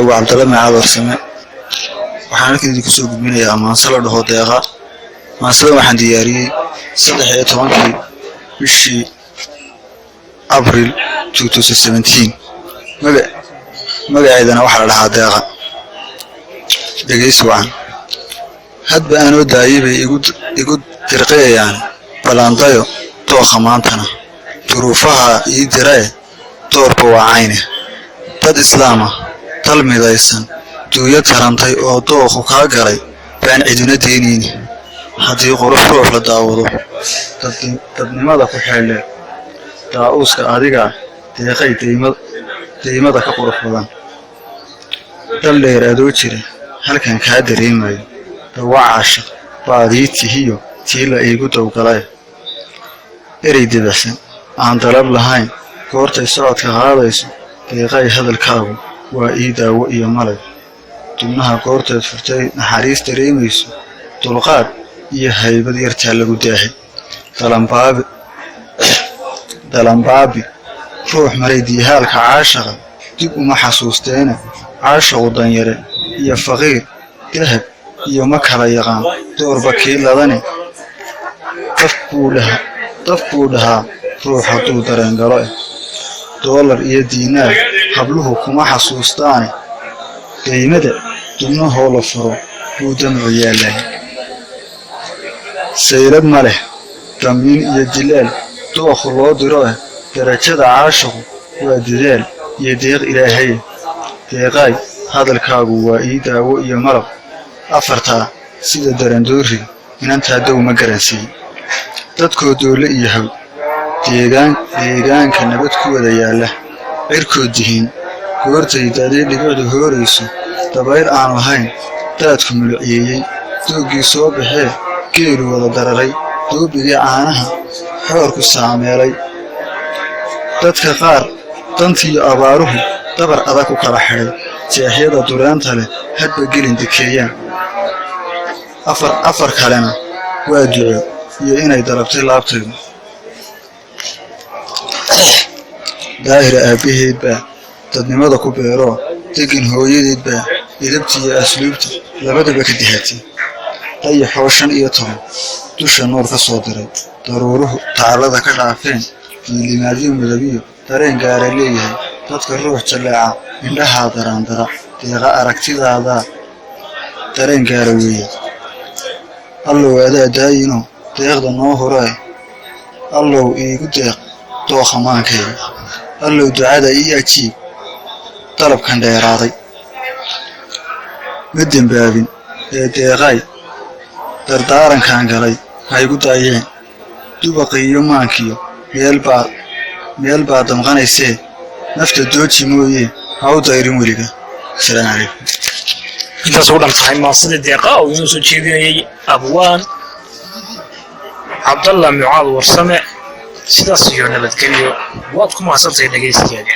وعبد الله معاذ السماء waxaan halkan idinku soo gudbinayaa maansalo dhaho deeqa maansalo waxaan diyaariyay 13 bishii April 2017 magaceedana waxa la dhahaa deeqa dhageysi waan hadba aan u daayibay igu tirqeeyaan balaantayo tooqa maantana duruufaha ii diray toorba waayne dad islaama talmidaysan duuya tarantay oo dooqo ka galay baan cidina deyneen hadii qurux ruux la daawado dadnimada ku xeelay daawuska adiga deeqay deymada ka qurux badan dal dheeraado jira halkan ka dareemayo dawacaasha baadiitihiyo tiila igu dawgalay erey dibacsan aan dalab lahayn goortay socodka qaadayso deeqay hadalkaagu waa ii daawo iyo malay dubnaha goorteed furtay naxariis dareemayso dulqaad iyo haybad yartaa lagu daahay dalanbaabi ruux maray diihaalka caashaqa dib uma xasuusteena caashaqu danyare iyo faqiir dahab iyo ma kala yaqaan doorba kiiladane dafkuu dhahaa ruux hadduu dareen galo doolar iyo diinaar habluhu kuma xasuustaane deymada dubnahoo la furo buu damcu yaalay saylad ma leh damiin iyo dilaal dooqu loo diro darajada caashaqu waa dadaal iyo deeq ilaahay deeqay hadalkaagu waa ii daawo iyo malab afartaa sida darandoori inantaa dow ma garansiin dadkoo doole iyo haw deegaanka nabad ku wada yaala cirkood dihiin goortay daadee dhibicdu hoorayso dabayl aan lahayn daadku mulciyeeyey doogii soo baxee geelu wada dararay doobigii caanaha xoorku saameelay dadka qaar dantiiyo abaaruhu dabar adag ku kala xidhay jeexyada dureenta leh hadba gelin dekeeyaan afar kalena waa duco iyo inay dalabtay laabtaydu daahira aabaheed baa dadnimada ku beero degan hooyadeed baa idabtiiyo asluubta labadaba ka dihatay dayaxoo 15 dusha nuur ka soo diray daruuruhu taalada ka dhaafeen liimaadiyo midabiyo dareen gaara leeyahay dadka ruux jaleeca indhaha daraandara deeqa aragtidaada dareen gaara weeye allow adaa daayino deeqda noo horay allow iigu deeq dooqa maankayga allow ducada ii ajiib talabkan dheeraaday ma dembaabin ee deeqay dardaarankan galay ha igu daayeen dubaqiyo maankiyo meel baa damqanaysee nafta dooji mooyee ha u dayrin weliga assalaamu calaykum intaas u dhantahay maansida deeqa oo inuu soo jeedinayay abwaan cabdallah mucaad warsame sidaas iyo nabadgelyo waad ku mahadsantahay dhegeysigeena